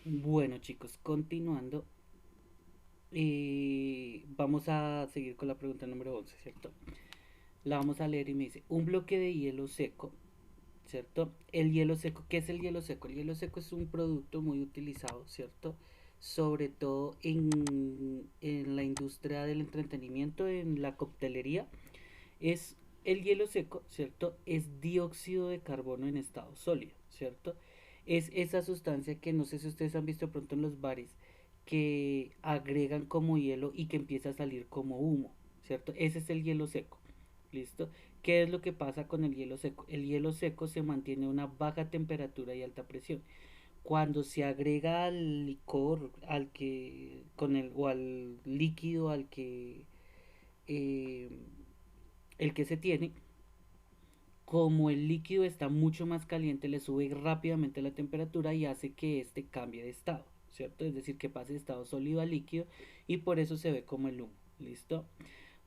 Bueno, chicos, continuando, vamos a seguir con la pregunta número 11, ¿cierto? La vamos a leer y me dice, un bloque de hielo seco, ¿cierto? El hielo seco, ¿qué es el hielo seco? El hielo seco es un producto muy utilizado, ¿cierto? Sobre todo en la industria del entretenimiento, en la coctelería. Es el hielo seco, ¿cierto? Es dióxido de carbono en estado sólido, ¿cierto? Es esa sustancia que no sé si ustedes han visto pronto en los bares, que agregan como hielo y que empieza a salir como humo, ¿cierto? Ese es el hielo seco, ¿listo? ¿Qué es lo que pasa con el hielo seco? El hielo seco se mantiene a una baja temperatura y alta presión. Cuando se agrega al licor, al que, con el, o al líquido al que, eh, el que se tiene, como el líquido está mucho más caliente, le sube rápidamente la temperatura y hace que éste cambie de estado, ¿cierto? Es decir, que pase de estado sólido a líquido y por eso se ve como el humo, ¿listo?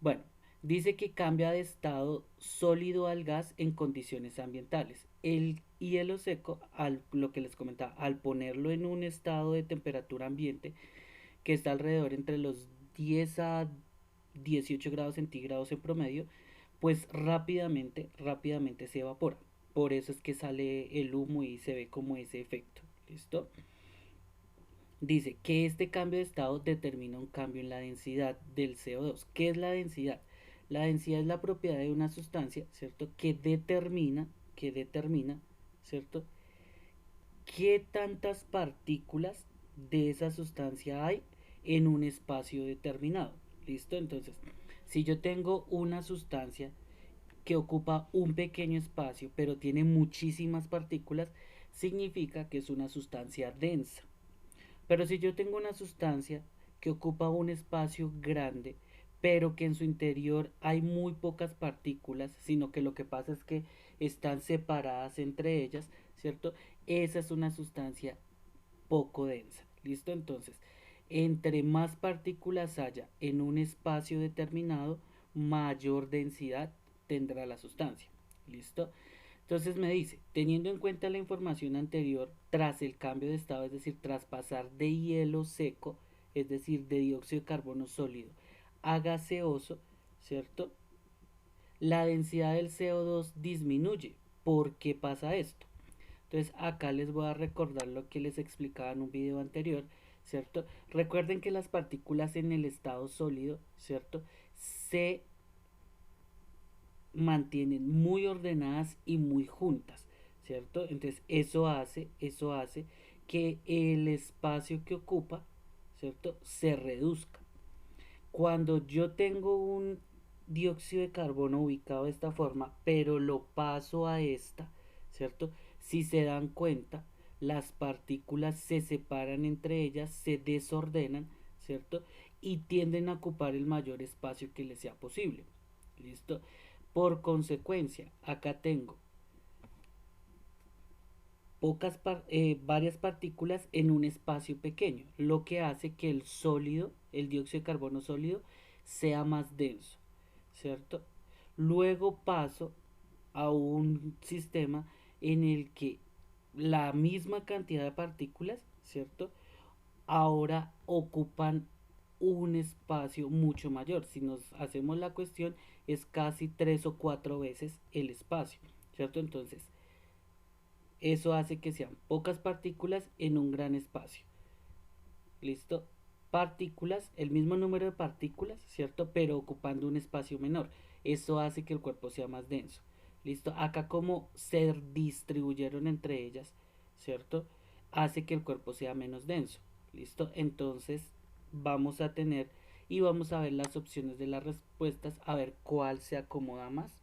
Bueno, dice que cambia de estado sólido al gas en condiciones ambientales. El hielo seco, lo que les comentaba, al ponerlo en un estado de temperatura ambiente que está alrededor entre los 10 a 18 grados centígrados en promedio, pues rápidamente se evapora. Por eso es que sale el humo y se ve como ese efecto. ¿Listo? Dice que este cambio de estado determina un cambio en la densidad del CO2. ¿Qué es la densidad? La densidad es la propiedad de una sustancia, ¿cierto? Que determina, ¿cierto? ¿Qué tantas partículas de esa sustancia hay en un espacio determinado? ¿Listo? Entonces, si yo tengo una sustancia que ocupa un pequeño espacio pero tiene muchísimas partículas, significa que es una sustancia densa. Pero si yo tengo una sustancia que ocupa un espacio grande, pero que en su interior hay muy pocas partículas, sino que lo que pasa es que están separadas entre ellas, ¿cierto? Esa es una sustancia poco densa. ¿Listo? Entonces, entre más partículas haya en un espacio determinado, mayor densidad tendrá la sustancia. ¿Listo? Entonces me dice, teniendo en cuenta la información anterior, tras el cambio de estado, es decir, tras pasar de hielo seco, es decir, de dióxido de carbono sólido a gaseoso, ¿cierto? La densidad del CO2 disminuye. ¿Por qué pasa esto? Entonces acá les voy a recordar lo que les explicaba en un video anterior, ¿cierto? Recuerden que las partículas en el estado sólido, ¿cierto? Se mantienen muy ordenadas y muy juntas, ¿cierto? Entonces eso hace que el espacio que ocupa, ¿cierto? Se reduzca. Cuando yo tengo un dióxido de carbono ubicado de esta forma, pero lo paso a esta, ¿cierto? Si se dan cuenta, las partículas se separan entre ellas, se desordenan, ¿cierto? Y tienden a ocupar el mayor espacio que les sea posible. ¿Listo? Por consecuencia, acá tengo varias partículas en un espacio pequeño, lo que hace que el sólido, el dióxido de carbono sólido, sea más denso, ¿cierto? Luego paso a un sistema en el que la misma cantidad de partículas, ¿cierto? Ahora ocupan un espacio mucho mayor. Si nos hacemos la cuestión, es casi 3 o 4 veces el espacio, ¿cierto? Entonces, eso hace que sean pocas partículas en un gran espacio. ¿Listo? Partículas, el mismo número de partículas, ¿cierto? Pero ocupando un espacio menor. Eso hace que el cuerpo sea más denso. ¿Listo? Acá como se distribuyeron entre ellas, ¿cierto? Hace que el cuerpo sea menos denso. ¿Listo? Entonces vamos a tener y vamos a ver las opciones de las respuestas, a ver cuál se acomoda más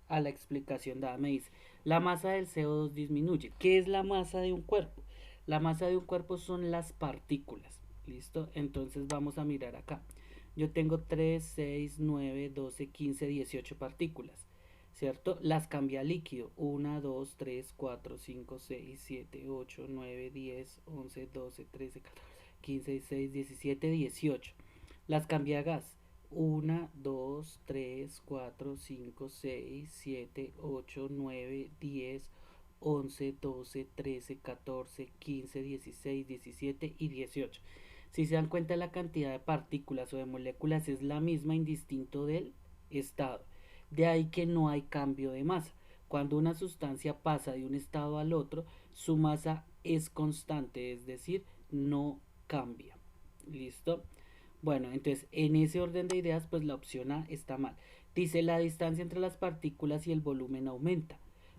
a la explicación dada. Me dice, la masa del CO2 disminuye. ¿Qué es la masa de un cuerpo? La masa de un cuerpo son las partículas. ¿Listo? Entonces vamos a mirar acá. Yo tengo 3 6 9 12 15 18 partículas. ¿Cierto? Las cambia a líquido. 1, 2, 3, 4, 5, 6, 7, 8, 9, 10, 11, 12, 13, 14, 15, 16, 17, 18. Las cambia a gas. 1, 2, 3, 4, 5, 6, 7, 8, 9, 10, 11, 12, 13, 14, 15, 16, 17 y 18. Si se dan cuenta, la cantidad de partículas o de moléculas es la misma indistinto del estado. De ahí que no hay cambio de masa. Cuando una sustancia pasa de un estado al otro, su masa es constante, es decir, no cambia. ¿Listo? Bueno, entonces en ese orden de ideas, pues la opción A está mal. Dice la distancia entre las partículas y el volumen aumenta.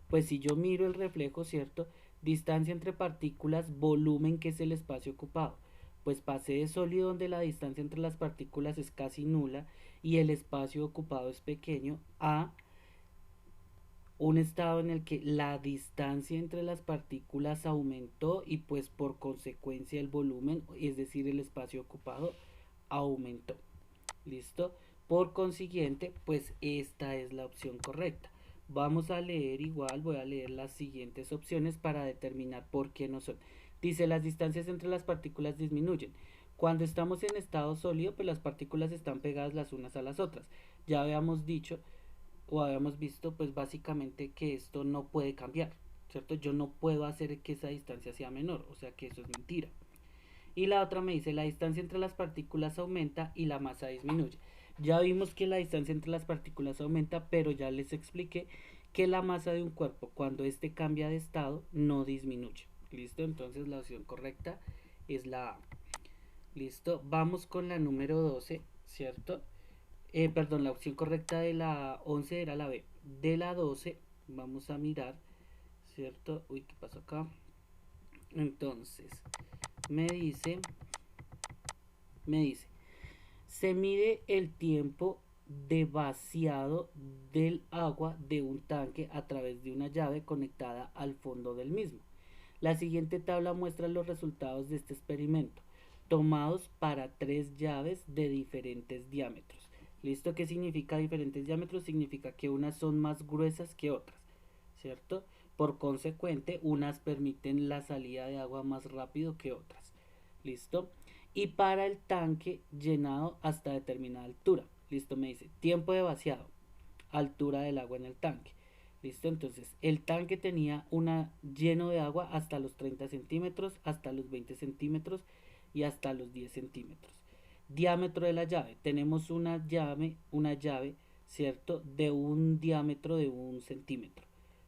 Pues si yo miro el reflejo, ¿cierto? Distancia entre partículas, volumen, que es el espacio ocupado. Pues pasé de sólido donde la distancia entre las partículas es casi nula y el espacio ocupado es pequeño, a un estado en el que la distancia entre las partículas aumentó y pues por consecuencia el volumen, es decir, el espacio ocupado, aumentó. ¿Listo? Por consiguiente, pues esta es la opción correcta. Vamos a leer igual, voy a leer las siguientes opciones para determinar por qué no son. Dice, las distancias entre las partículas disminuyen. Cuando estamos en estado sólido, pues las partículas están pegadas las unas a las otras. Ya habíamos dicho o habíamos visto, pues básicamente que esto no puede cambiar, ¿cierto? Yo no puedo hacer que esa distancia sea menor, o sea que eso es mentira. Y la otra me dice, la distancia entre las partículas aumenta y la masa disminuye. Ya vimos que la distancia entre las partículas aumenta, pero ya les expliqué que la masa de un cuerpo, cuando éste cambia de estado, no disminuye. ¿Listo? Entonces la opción correcta es la A. ¿Listo? Vamos con la número 12, ¿cierto? Perdón, la opción correcta de la 11 era la B. De la 12, vamos a mirar, ¿cierto? Uy, ¿qué pasó acá? Entonces, me dice, me dice, se mide el tiempo de vaciado del agua de un tanque a través de una llave conectada al fondo del mismo. La siguiente tabla muestra los resultados de este experimento, tomados para 3 llaves de diferentes diámetros. ¿Listo? ¿Qué significa diferentes diámetros? Significa que unas son más gruesas que otras, ¿cierto? Por consecuente, unas permiten la salida de agua más rápido que otras. ¿Listo? Y para el tanque llenado hasta determinada altura. ¿Listo? Me dice tiempo de vaciado, altura del agua en el tanque. ¿Listo? Entonces, el tanque tenía una lleno de agua hasta los 30 centímetros, hasta los 20 centímetros y hasta los 10 centímetros. Diámetro de la llave. Tenemos una llave, ¿cierto? De un diámetro de 1 centímetro.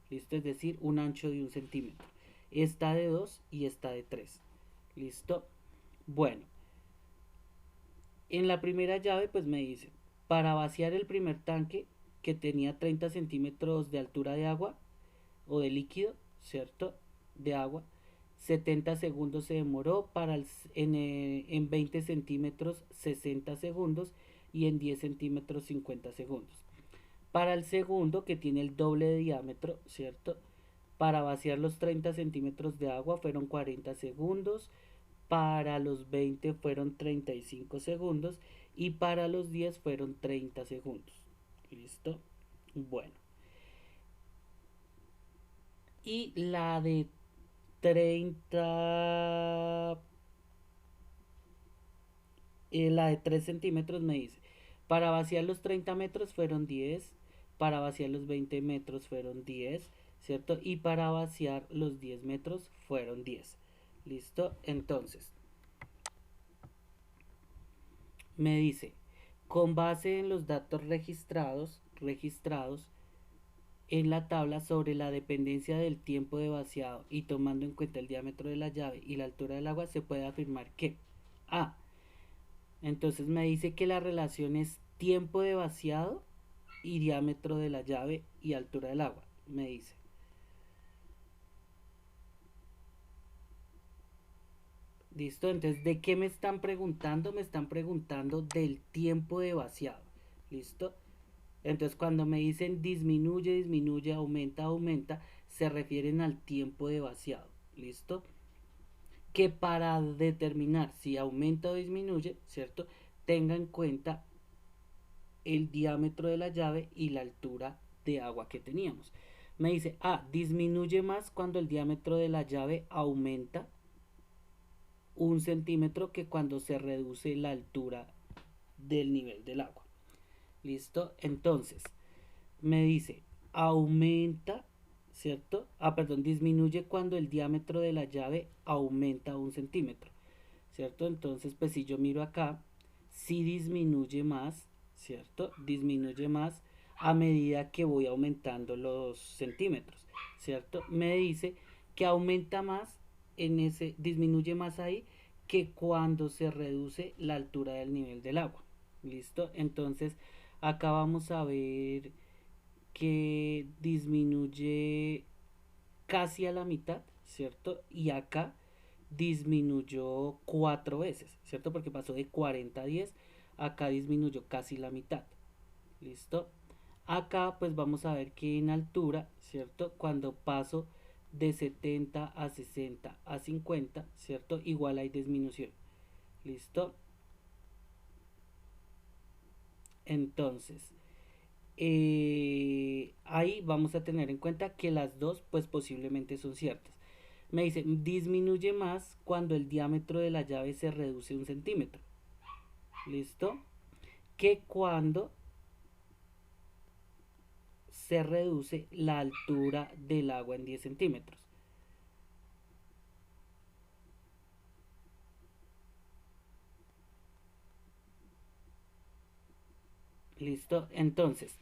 ¿Listo? Es decir, un ancho de 1 centímetro. Esta de 2 y esta de 3. ¿Listo? Bueno, en la primera llave pues me dice, para vaciar el primer tanque que tenía 30 centímetros de altura de agua o de líquido, ¿cierto? De agua, 70 segundos se demoró, en 20 centímetros 60 segundos y en 10 centímetros 50 segundos. Para el segundo, que tiene el doble de diámetro, ¿cierto? Para vaciar los 30 centímetros de agua fueron 40 segundos, para los 20 fueron 35 segundos y para los 10 fueron 30 segundos. ¿Listo? Bueno. Y la de 30, la de 3 centímetros me dice, para vaciar los 30 metros fueron 10, para vaciar los 20 metros fueron 10, ¿cierto? Y para vaciar los 10 metros fueron 10. ¿Listo? Entonces, me dice, con base en los datos registrados en la tabla sobre la dependencia del tiempo de vaciado y tomando en cuenta el diámetro de la llave y la altura del agua, se puede afirmar que A. Entonces me dice que la relación es tiempo de vaciado y diámetro de la llave y altura del agua. Me dice. ¿Listo? Entonces, ¿de qué me están preguntando? Me están preguntando del tiempo de vaciado. ¿Listo? Entonces, cuando me dicen disminuye, disminuye, aumenta, aumenta, se refieren al tiempo de vaciado. ¿Listo? Que para determinar si aumenta o disminuye, ¿cierto? Tenga en cuenta el diámetro de la llave y la altura de agua que teníamos. Me dice, disminuye más cuando el diámetro de la llave aumenta 1 centímetro que cuando se reduce la altura del nivel del agua. ¿Listo? Entonces, me dice, aumenta, ¿cierto? Perdón, disminuye cuando el diámetro de la llave aumenta 1 centímetro, ¿cierto? Entonces, pues si yo miro acá, sí disminuye más, ¿cierto? Disminuye más a medida que voy aumentando los centímetros, ¿cierto? Me dice que aumenta más disminuye más ahí que cuando se reduce la altura del nivel del agua. ¿Listo? Entonces, acá vamos a ver que disminuye casi a la mitad, ¿cierto? Y acá disminuyó 4 veces, ¿cierto? Porque pasó de 40 a 10, acá disminuyó casi la mitad, ¿listo? Acá pues vamos a ver que en altura, ¿cierto? Cuando paso de 70 a 60 a 50, ¿cierto? Igual hay disminución, ¿listo? Entonces, ahí vamos a tener en cuenta que las dos pues posiblemente son ciertas. Me dice, disminuye más cuando el diámetro de la llave se reduce 1 centímetro. ¿Listo? Que cuando se reduce la altura del agua en 10 centímetros. ¿Listo? Entonces,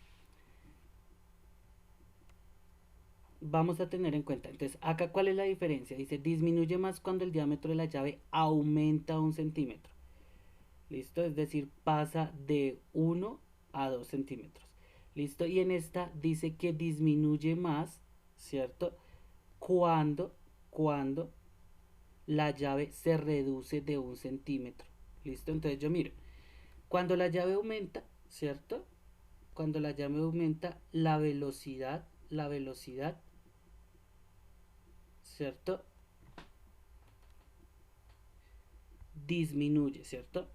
vamos a tener en cuenta. Entonces, acá cuál es la diferencia. Dice, disminuye más cuando el diámetro de la llave aumenta 1 centímetro. ¿Listo? Es decir, pasa de 1 a 2 centímetros. ¿Listo? Y en esta dice que disminuye más, ¿cierto? Cuando la llave se reduce de 1 centímetro. ¿Listo? Entonces yo miro. Cuando la llave aumenta, ¿cierto? Cuando la llave aumenta, la velocidad, ¿cierto? Disminuye, ¿cierto?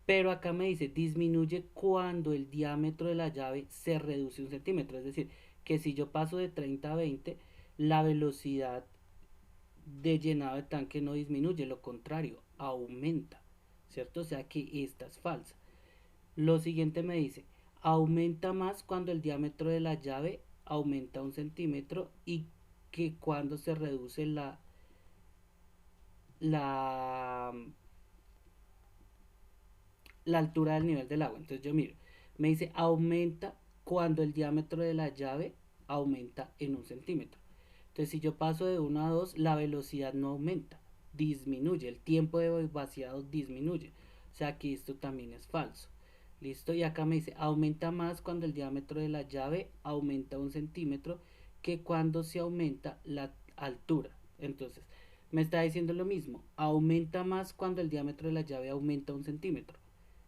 Pero acá me dice, disminuye cuando el diámetro de la llave se reduce 1 centímetro. Es decir, que si yo paso de 30 a 20, la velocidad de llenado de tanque no disminuye, lo contrario, aumenta, ¿cierto? O sea que esta es falsa. Lo siguiente me dice, aumenta más cuando el diámetro de la llave aumenta 1 centímetro y que cuando se reduce la, la altura del nivel del agua. Entonces yo miro, me dice, aumenta cuando el diámetro de la llave aumenta en 1 centímetro. Entonces si yo paso de 1 a 2, la velocidad no aumenta, disminuye, el tiempo de vaciado disminuye. O sea que esto también es falso. Listo, y acá me dice, aumenta más cuando el diámetro de la llave aumenta 1 centímetro que cuando se aumenta la altura. Entonces, me está diciendo lo mismo, aumenta más cuando el diámetro de la llave aumenta 1 centímetro.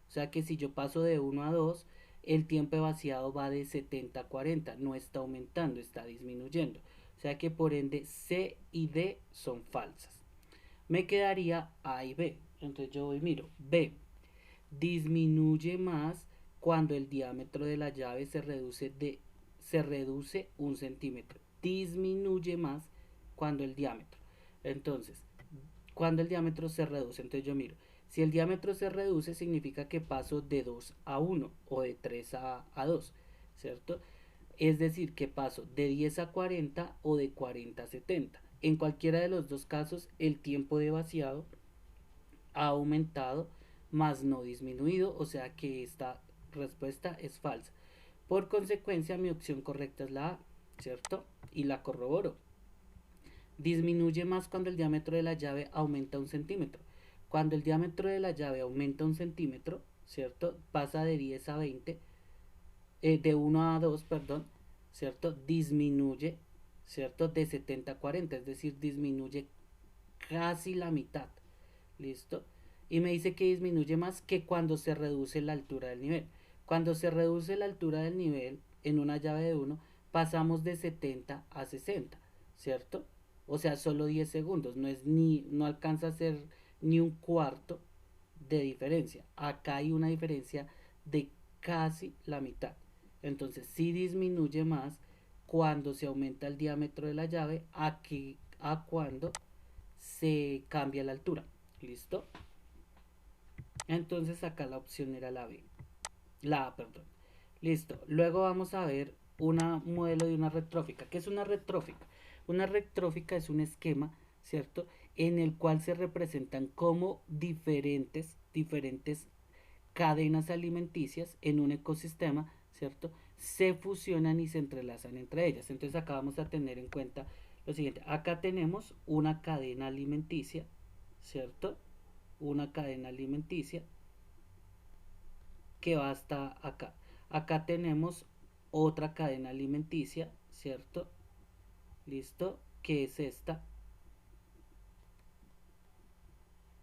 O sea que si yo paso de 1 a 2, el tiempo de vaciado va de 70 a 40, no está aumentando, está disminuyendo. O sea que por ende C y D son falsas. Me quedaría A y B. Entonces yo voy y miro. B. Disminuye más cuando el diámetro de la llave se reduce 1 centímetro. Disminuye más cuando el diámetro. Entonces, cuando el diámetro se reduce, entonces yo miro. Si el diámetro se reduce, significa que paso de 2 a 1 o de 3 a 2, ¿cierto? Es decir, que paso de 10 a 40 o de 40 a 70. En cualquiera de los dos casos, el tiempo de vaciado ha aumentado, más no disminuido, o sea que esta respuesta es falsa. Por consecuencia, mi opción correcta es la A, ¿cierto? Y la corroboro. Disminuye más cuando el diámetro de la llave aumenta 1 centímetro. Cuando el diámetro de la llave aumenta 1 centímetro, ¿cierto? Pasa de 10 a 20, de 1 a 2, perdón, ¿cierto? Disminuye, ¿cierto? De 70 a 40, es decir, disminuye casi la mitad, ¿listo? Y me dice que disminuye más que cuando se reduce la altura del nivel. Cuando se reduce la altura del nivel en una llave de 1, pasamos de 70 a 60, ¿cierto? O sea, solo 10 segundos, no alcanza a ser ni un cuarto de diferencia. Acá hay una diferencia de casi la mitad. Entonces, sí disminuye más cuando se aumenta el diámetro de la llave a cuando se cambia la altura. ¿Listo? Entonces acá la opción era la B. La A, perdón. Listo. Luego vamos a ver un modelo de una red trófica. ¿Qué es una red trófica? Una red trófica es un esquema, ¿cierto? En el cual se representan como diferentes cadenas alimenticias en un ecosistema, ¿cierto? Se fusionan y se entrelazan entre ellas. Entonces acá vamos a tener en cuenta lo siguiente. Acá tenemos una cadena alimenticia, ¿cierto? Una cadena alimenticia que va hasta acá. Acá tenemos otra cadena alimenticia, ¿cierto? Listo, que es esta.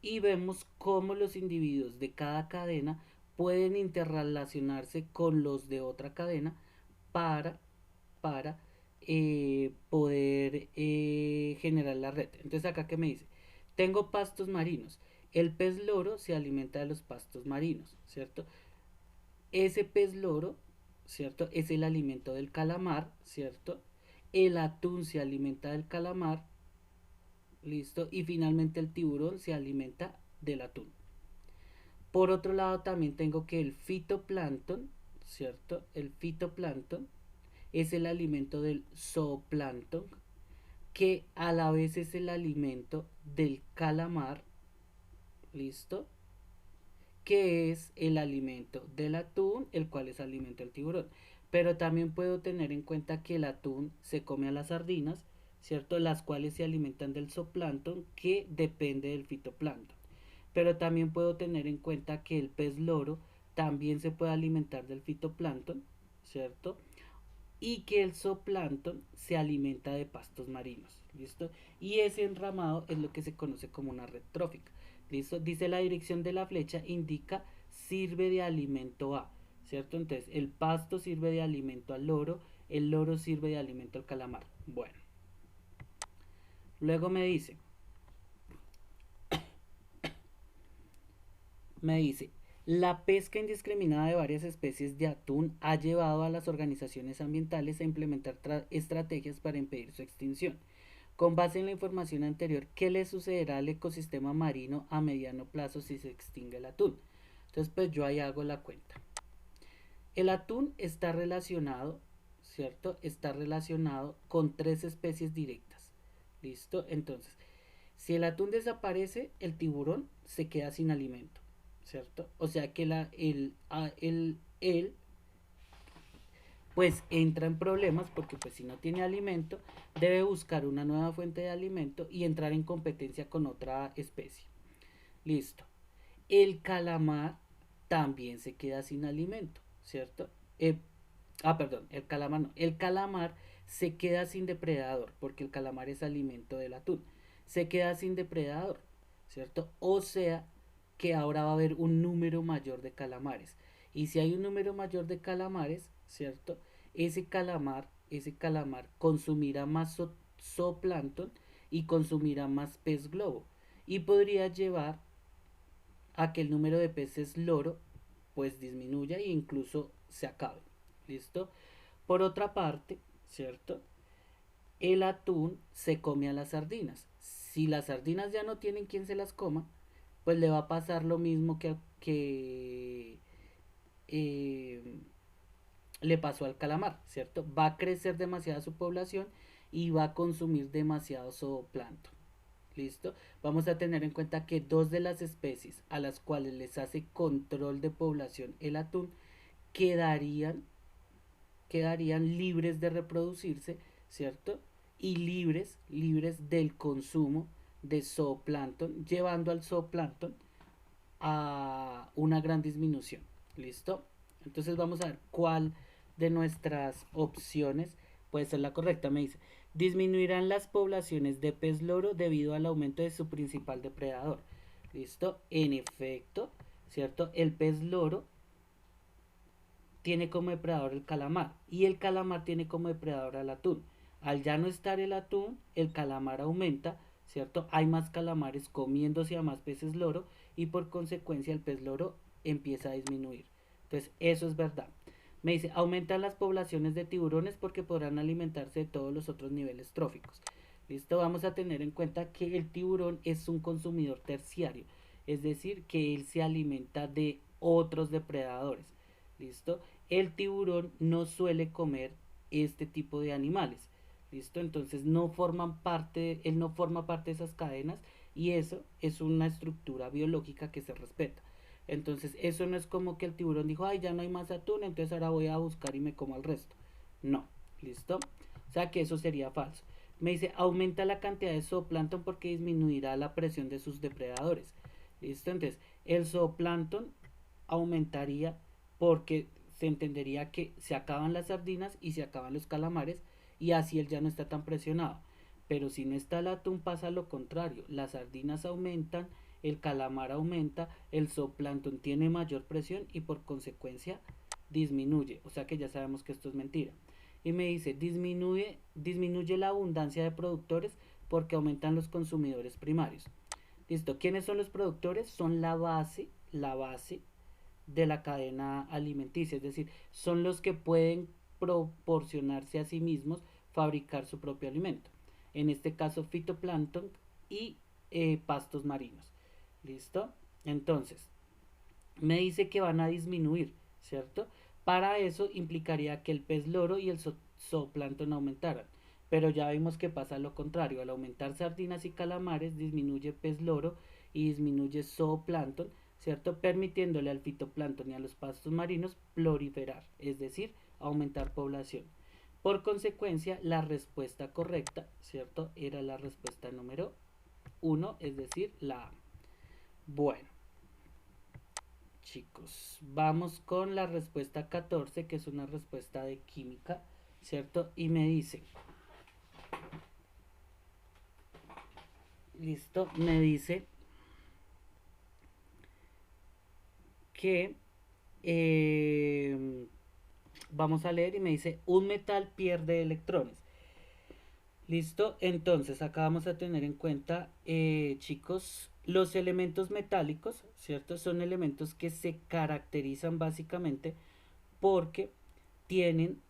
Y vemos cómo los individuos de cada cadena pueden interrelacionarse con los de otra cadena para, para poder generar la red. Entonces acá que me dice, tengo pastos marinos. El pez loro se alimenta de los pastos marinos, ¿cierto? Ese pez loro, ¿cierto? Es el alimento del calamar, ¿cierto? El atún se alimenta del calamar, ¿listo? Y finalmente el tiburón se alimenta del atún. Por otro lado también tengo que el fitoplancton, ¿cierto? El fitoplancton es el alimento del zooplancton, que a la vez es el alimento del calamar, ¿listo? Que es el alimento del atún, el cual es alimento del tiburón. Pero también puedo tener en cuenta que el atún se come a las sardinas, ¿cierto? Las cuales se alimentan del zooplancton, que depende del fitoplancton. Pero también puedo tener en cuenta que el pez loro también se puede alimentar del fitoplancton, ¿cierto? Y que el zooplancton se alimenta de pastos marinos, ¿listo? Y ese enramado es lo que se conoce como una red trófica, ¿listo? Dice la dirección de la flecha indica sirve de alimento a, ¿cierto? Entonces el pasto sirve de alimento al loro, el loro sirve de alimento al calamar. Bueno, luego me dice, la pesca indiscriminada de varias especies de atún ha llevado a las organizaciones ambientales a implementar estrategias para impedir su extinción. Con base en la información anterior, ¿qué le sucederá al ecosistema marino a mediano plazo si se extingue el atún? Entonces, pues yo ahí hago la cuenta. El atún está relacionado, ¿cierto? Está relacionado con tres especies directas. ¿Listo? Entonces, si el atún desaparece, el tiburón se queda sin alimento, ¿cierto? O sea que pues entra en problemas porque pues si no tiene alimento, debe buscar una nueva fuente de alimento y entrar en competencia con otra especie. Listo. El calamar también se queda sin alimento, ¿cierto? Perdón, el calamar no. El calamar se queda sin depredador porque el calamar es alimento del atún. Se queda sin depredador, ¿cierto? O sea que ahora va a haber un número mayor de calamares. Y si hay un número mayor de calamares, ¿cierto? Ese calamar consumirá más zooplancton y consumirá más pez globo. Y podría llevar a que el número de peces loro pues disminuya e incluso se acabe. ¿Listo? Por otra parte, ¿cierto? El atún se come a las sardinas. Si las sardinas ya no tienen quien se las coma, pues le va a pasar lo mismo que eh, le pasó al calamar, ¿cierto? Va a crecer demasiada su población y va a consumir demasiado zooplancton. ¿Listo? Vamos a tener en cuenta que dos de las especies a las cuales les hace control de población el atún quedarían, quedarían libres de reproducirse, ¿cierto? Y libres del consumo de zooplancton, llevando al zooplancton a una gran disminución. ¿Listo? Entonces vamos a ver cuál de nuestras opciones puede ser la correcta. Me dice, disminuirán las poblaciones de pez loro debido al aumento de su principal depredador. ¿Listo? En efecto, ¿cierto? El pez loro tiene como depredador el calamar y el calamar tiene como depredador al atún. Al ya no estar el atún, el calamar aumenta, ¿cierto? Hay más calamares comiéndose a más peces loro y por consecuencia el pez loro empieza a disminuir. Entonces, eso es verdad. Me dice, aumentan las poblaciones de tiburones porque podrán alimentarse de todos los otros niveles tróficos. Listo, vamos a tener en cuenta que el tiburón es un consumidor terciario, es decir, que él se alimenta de otros depredadores. Listo, el tiburón no suele comer este tipo de animales. ¿Listo? Entonces no forman parte, él no forma parte de esas cadenas y eso es una estructura biológica que se respeta. Entonces eso no es como que el tiburón dijo, ay, ya no hay más atún, entonces ahora voy a buscar y me como al resto. No, ¿listo? O sea que eso sería falso. Me dice, aumenta la cantidad de zooplancton porque disminuirá la presión de sus depredadores. ¿Listo? Entonces, el zooplancton aumentaría porque se entendería que se acaban las sardinas y se acaban los calamares y así él ya no está tan presionado. Pero si no está el atún pasa lo contrario, las sardinas aumentan, el calamar aumenta, el zooplancton tiene mayor presión y por consecuencia disminuye. O sea que ya sabemos que esto es mentira. Y me dice, disminuye la abundancia de productores porque aumentan los consumidores primarios. Listo, ¿quiénes son los productores? Son la base de la cadena alimenticia, es decir, son los que pueden proporcionarse a sí mismos, fabricar su propio alimento. En este caso, fitoplancton y pastos marinos. ¿Listo? Entonces, me dice que van a disminuir, ¿cierto? Para eso implicaría que el pez loro y el zooplancton aumentaran. Pero ya vimos que pasa lo contrario. Al aumentar sardinas y calamares, disminuye pez loro y disminuye zooplancton, ¿cierto? Permitiéndole al fitoplancton y a los pastos marinos proliferar, es decir, aumentar población. Por consecuencia, la respuesta correcta, ¿cierto? Era la respuesta número 1, es decir, la A. Bueno, chicos, vamos con la respuesta 14, que es una respuesta de química, ¿cierto? Y me dice, listo, me dice que vamos a leer y me dice, un metal pierde electrones. Listo, entonces acá vamos a tener en cuenta, chicos, los elementos metálicos, ¿cierto? Son elementos que se caracterizan básicamente porque tienen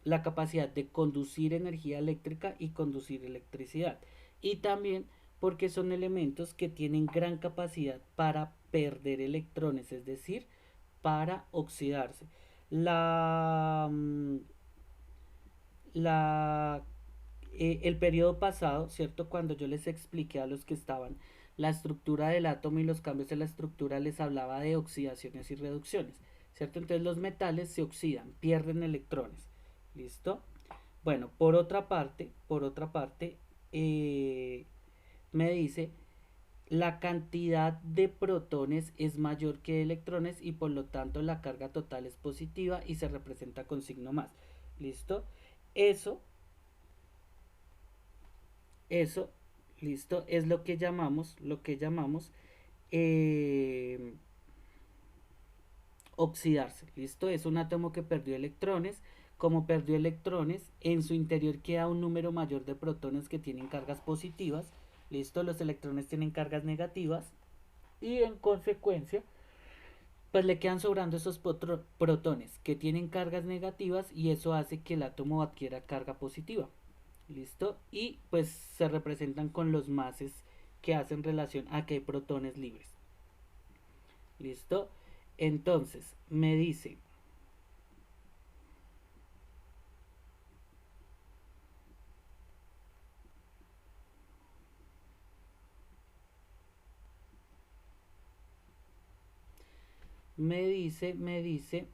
la capacidad de conducir energía eléctrica y conducir electricidad. Y también porque son elementos que tienen gran capacidad para perder electrones, es decir, para oxidarse. La, la, el periodo pasado, ¿cierto? Cuando yo les expliqué a los que estaban la estructura del átomo y los cambios en la estructura, les hablaba de oxidaciones y reducciones, ¿cierto? Entonces los metales se oxidan, pierden electrones, ¿listo? Bueno, por otra parte, me dice la cantidad de protones es mayor que de electrones y por lo tanto la carga total es positiva y se representa con signo más. ¿Listo? Eso, eso, listo, es lo que llamamos eh, oxidarse. ¿Listo? Es un átomo que perdió electrones. Como perdió electrones, en su interior queda un número mayor de protones que tienen cargas positivas. ¿Listo? Los electrones tienen cargas negativas. Y en consecuencia, pues le quedan sobrando esos protones que tienen cargas negativas y eso hace que el átomo adquiera carga positiva. ¿Listo? Y pues se representan con los mases que hacen relación a que hay protones libres. ¿Listo? Entonces, me dice, me dice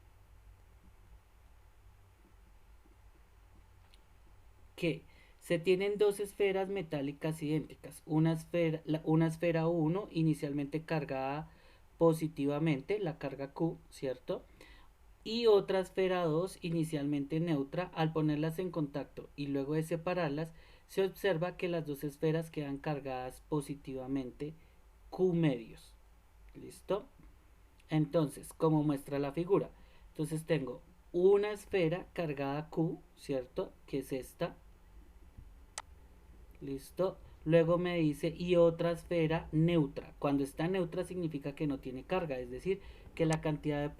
que se tienen dos esferas metálicas idénticas. Una esfera 1 inicialmente cargada positivamente, la carga Q, ¿cierto? Y otra esfera 2 inicialmente neutra. Al ponerlas en contacto y luego de separarlas, se observa que las dos esferas quedan cargadas positivamente Q medios. ¿Listo? Entonces, como muestra la figura, entonces tengo una esfera cargada Q, ¿cierto? Que es esta. ¿Listo? Luego me dice y otra esfera neutra. Cuando está neutra significa que no tiene carga, es decir, que la cantidad de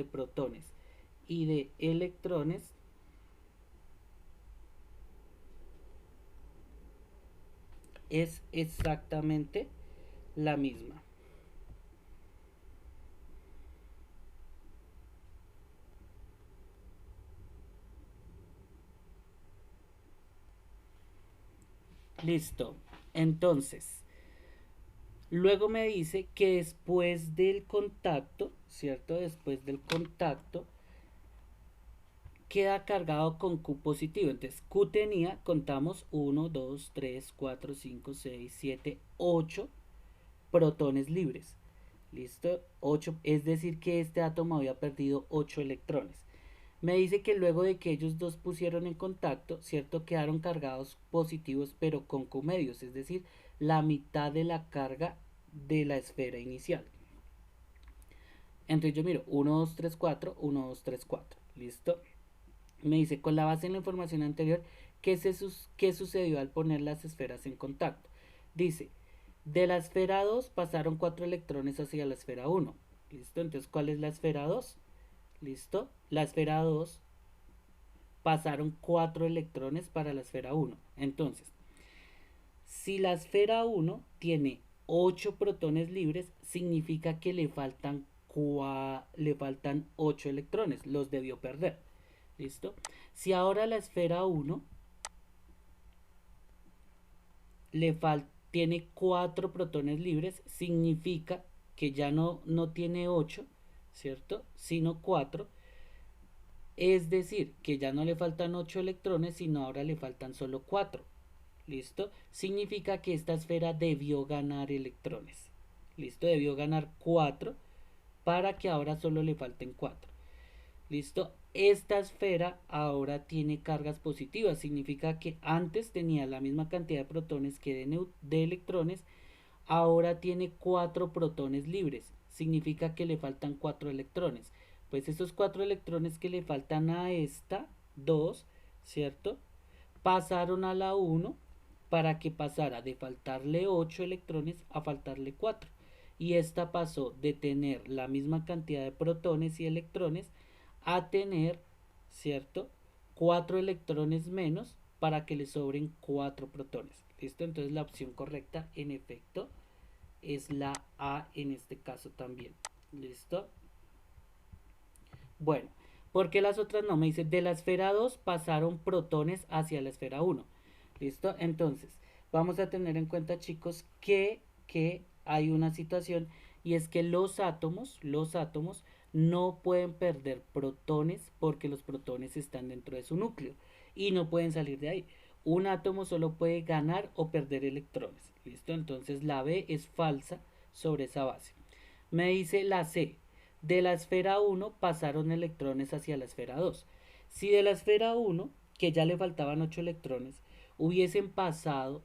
protones y de electrones es exactamente la misma. Listo. Entonces, luego me dice que después del contacto, ¿cierto? Después del contacto, queda cargado con Q positivo. Entonces, Q tenía, contamos 1, 2, 3, 4, 5, 6, 7, 8 protones libres. ¿Listo? 8, es decir que este átomo había perdido 8 electrones. Me dice que luego de que ellos dos pusieron en contacto, ¿cierto? Quedaron cargados positivos pero con Q medios, es decir, la mitad de la carga de la esfera inicial. Entonces yo miro 1, 2, 3, 4, 1, 2, 3, 4. ¿Listo? Me dice, con la base en la información anterior, ¿qué sucedió al poner las esferas en contacto? Dice, de la esfera 2 pasaron 4 electrones hacia la esfera 1. ¿Listo? Entonces, ¿cuál es la esfera 2? ¿Listo? La esfera 2 pasaron 4 electrones para la esfera 1. Entonces, si la esfera 1 tiene 8 protones libres, significa que le faltan 8 electrones. Los debió perder. ¿Listo? Si ahora la esfera 1 tiene 4 protones libres, significa que ya no tiene 8, ¿cierto? Sino 4. Es decir, que ya no le faltan 8 electrones, sino ahora le faltan solo 4. ¿Listo? Significa que esta esfera debió ganar electrones. ¿Listo? Debió ganar 4 para que ahora solo le falten 4. ¿Listo? Esta esfera ahora tiene cargas positivas. Significa que antes tenía la misma cantidad de protones que de electrones. Ahora tiene 4 protones libres. Significa que le faltan 4 electrones. Pues esos 4 electrones que le faltan a esta 2, ¿cierto? Pasaron a la 1 para que pasara de faltarle 8 electrones a faltarle 4. Y esta pasó de tener la misma cantidad de protones y electrones a tener, ¿cierto? 4 electrones menos para que le sobren 4 protones. ¿Listo? Entonces la opción correcta, en efecto, es la A en este caso también. ¿Listo? Bueno, ¿por qué las otras no? Me dice, de la esfera 2 pasaron protones hacia la esfera 1. ¿Listo? Entonces, vamos a tener en cuenta, chicos, que hay una situación y es que los átomos no pueden perder protones porque los protones están dentro de su núcleo y no pueden salir de ahí. Un átomo solo puede ganar o perder electrones. ¿Listo? Entonces la B es falsa sobre esa base. Me dice la C. De la esfera 1 pasaron electrones hacia la esfera 2. Si de la esfera 1, que ya le faltaban 8 electrones, hubiesen pasado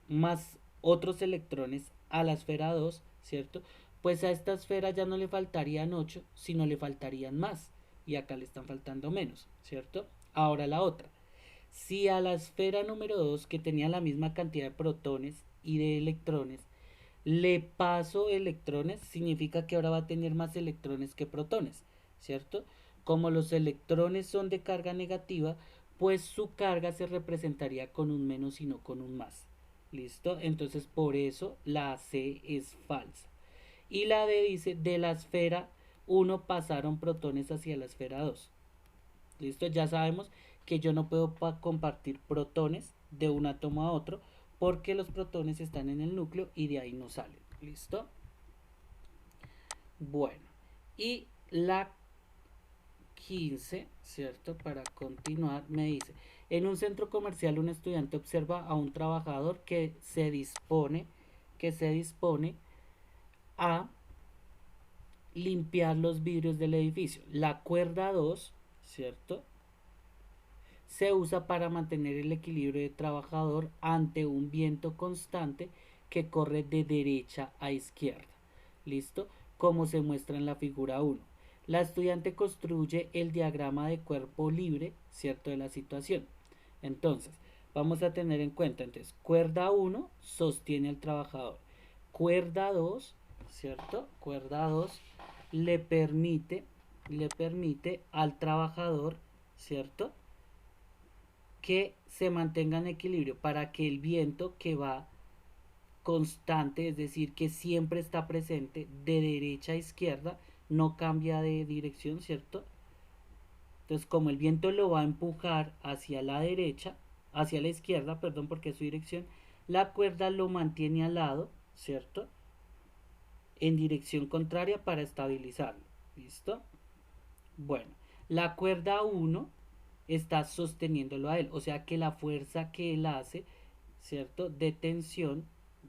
más otros electrones a la esfera 2, ¿cierto? Pues a esta esfera ya no le faltarían 8, sino le faltarían más. Y acá le están faltando menos, ¿cierto? Ahora la otra. Si a la esfera número 2, que tenía la misma cantidad de protones y de electrones, le paso electrones, significa que ahora va a tener más electrones que protones, ¿cierto? Como los electrones son de carga negativa, pues su carga se representaría con un menos y no con un más. ¿Listo? Entonces por eso la C es falsa. Y la D dice, de la esfera 1 pasaron protones hacia la esfera 2. ¿Listo? Ya sabemos que yo no puedo compartir protones de un átomo a otro porque los protones están en el núcleo y de ahí no salen. ¿Listo? Bueno, y la 15, ¿cierto? Para continuar, me dice, en un centro comercial un estudiante observa a un trabajador que se dispone a limpiar los vidrios del edificio. La cuerda 2, ¿cierto? Se usa para mantener el equilibrio de trabajador ante un viento constante que corre de derecha a izquierda. ¿Listo? Como se muestra en la figura 1. La estudiante construye el diagrama de cuerpo libre, ¿cierto? De la situación. Entonces, vamos a tener en cuenta, entonces, cuerda 1 sostiene al trabajador. Cuerda 2, ¿cierto? Cuerda 2 le permite al trabajador, ¿cierto? Que se mantenga en equilibrio para que el viento que va constante, es decir, que siempre está presente de derecha a izquierda, no cambia de dirección, ¿cierto? Entonces, como el viento lo va a empujar hacia la derecha, hacia la izquierda, perdón, porque es su dirección, la cuerda lo mantiene al lado, ¿cierto? En dirección contraria para estabilizarlo. ¿Listo? Bueno, la cuerda uno está sosteniéndolo a él, o sea que la fuerza que él hace, ¿cierto? De tensión,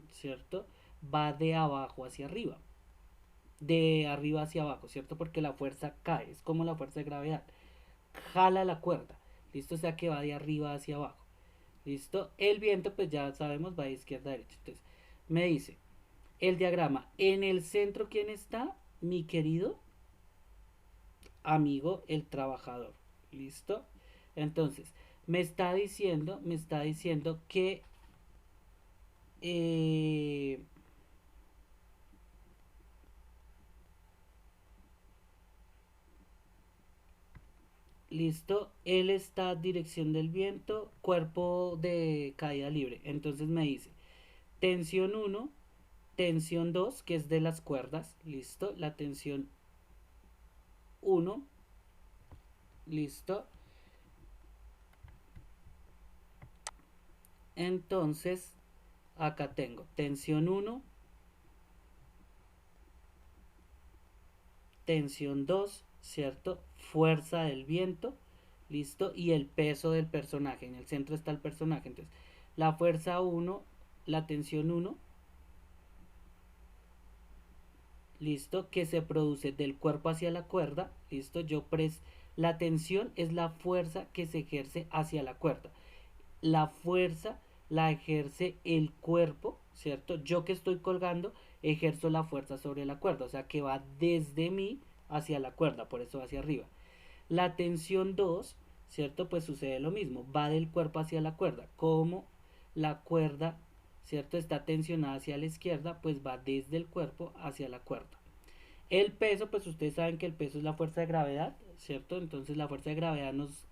¿cierto? Va de abajo hacia arriba, de arriba hacia abajo, ¿cierto? Porque la fuerza cae, es como la fuerza de gravedad, jala la cuerda, ¿listo? O sea que va de arriba hacia abajo, ¿listo? El viento, pues ya sabemos, va de izquierda a derecha. Entonces, me dice el diagrama, en el centro, ¿quién está? Mi querido amigo, el trabajador, ¿listo? Entonces, me está diciendo que eh, listo, él está dirección del viento, cuerpo de caída libre. Entonces me dice, tensión uno, tensión 2 que es de las cuerdas, listo, la tensión uno, listo. Entonces, acá tengo tensión uno, tensión 2, ¿cierto? Fuerza del viento, listo, y el peso del personaje. En el centro está el personaje. Entonces, la fuerza uno, la tensión uno, listo, que se produce del cuerpo hacia la cuerda, listo, la tensión es la fuerza que se ejerce hacia la cuerda. La fuerza la ejerce el cuerpo, ¿cierto? Yo que estoy colgando, ejerzo la fuerza sobre la cuerda, o sea que va desde mí hacia la cuerda, por eso hacia arriba. La tensión 2, ¿cierto? Pues sucede lo mismo, va del cuerpo hacia la cuerda. Como la cuerda, ¿cierto? Está tensionada hacia la izquierda, pues va desde el cuerpo hacia la cuerda. El peso, pues ustedes saben que el peso es la fuerza de gravedad, ¿cierto? Entonces la fuerza de gravedad nos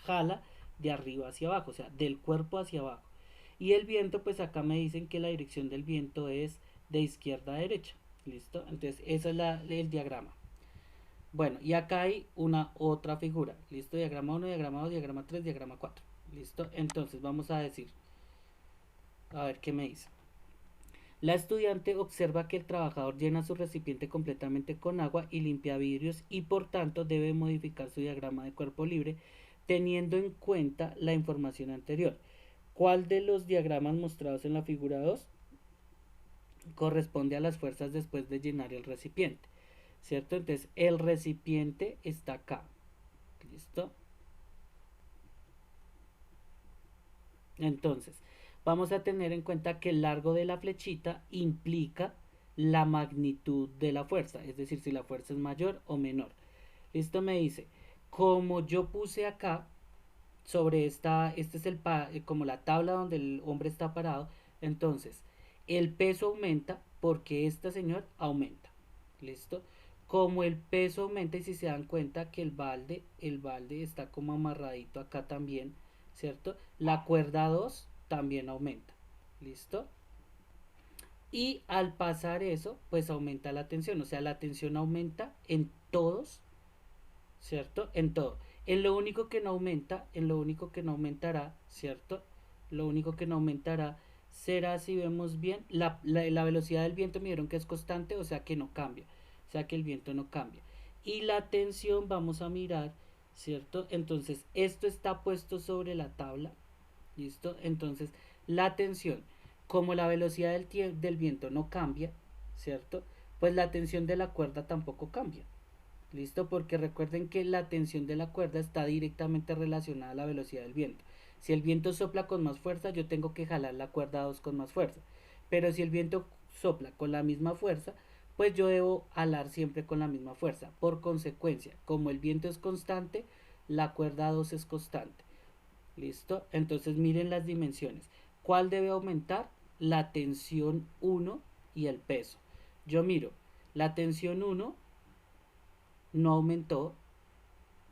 jala de arriba hacia abajo, o sea, del cuerpo hacia abajo. Y el viento, pues acá me dicen que la dirección del viento es de izquierda a derecha. ¿Listo? Entonces, ese es el diagrama. Bueno, y acá hay una otra figura. ¿Listo? Diagrama uno, diagrama 2, diagrama 3, diagrama 4. ¿Listo? Entonces, vamos a decir, a ver qué me dice. La estudiante observa que el trabajador llena su recipiente completamente con agua y limpia vidrios y por tanto debe modificar su diagrama de cuerpo libre teniendo en cuenta la información anterior. ¿Cuál de los diagramas mostrados en la figura 2 corresponde a las fuerzas después de llenar el recipiente? ¿Cierto? Entonces el recipiente está acá. ¿Listo? Entonces, vamos a tener en cuenta que el largo de la flechita implica la magnitud de la fuerza, es decir, si la fuerza es mayor o menor. Esto me dice, como yo puse acá, sobre este es como la tabla donde el hombre está parado, entonces el peso aumenta porque este señor aumenta. ¿Listo? Como el peso aumenta y si se dan cuenta que el balde está como amarradito acá también, ¿cierto? La cuerda 2 también aumenta. ¿Listo? Y al pasar eso, pues aumenta la tensión, o sea, la tensión aumenta en todos, ¿cierto? En todo. En lo único que no aumentará, ¿cierto? Lo único que no aumentará será, si vemos bien, la velocidad del viento me dieron que es constante, o sea que no cambia, o sea que el viento no cambia. Y la tensión, vamos a mirar, ¿cierto? Entonces, esto está puesto sobre la tabla, ¿listo? Entonces, la tensión, como la velocidad del viento no cambia, ¿cierto? Pues la tensión de la cuerda tampoco cambia. ¿Listo? Porque recuerden que la tensión de la cuerda está directamente relacionada a la velocidad del viento. Si el viento sopla con más fuerza, yo tengo que jalar la cuerda 2 con más fuerza. Pero si el viento sopla con la misma fuerza, pues yo debo jalar siempre con la misma fuerza. Por consecuencia, como el viento es constante, la cuerda 2 es constante. ¿Listo? Entonces miren las dimensiones. ¿Cuál debe aumentar? La tensión 1 y el peso. Yo miro, la tensión 1 no aumentó,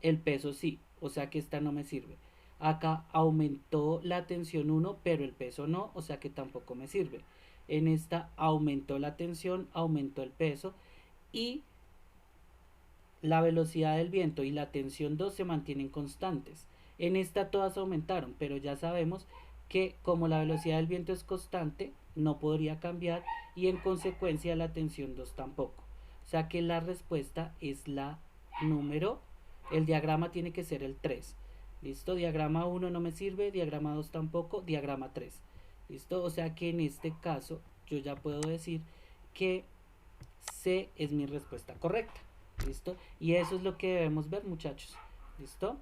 el peso sí, o sea que esta no me sirve. Acá aumentó la tensión 1, pero el peso no, o sea que tampoco me sirve. En esta aumentó la tensión, aumentó el peso y la velocidad del viento y la tensión 2 se mantienen constantes. En esta todas aumentaron, pero ya sabemos que como la velocidad del viento es constante, no podría cambiar y en consecuencia la tensión 2 tampoco. O sea que la respuesta es la número, el diagrama tiene que ser el 3. ¿Listo? Diagrama 1 no me sirve, diagrama 2 tampoco, diagrama 3. ¿Listo? O sea que en este caso yo ya puedo decir que C es mi respuesta correcta. ¿Listo? Y eso es lo que debemos ver, muchachos. ¿Listo?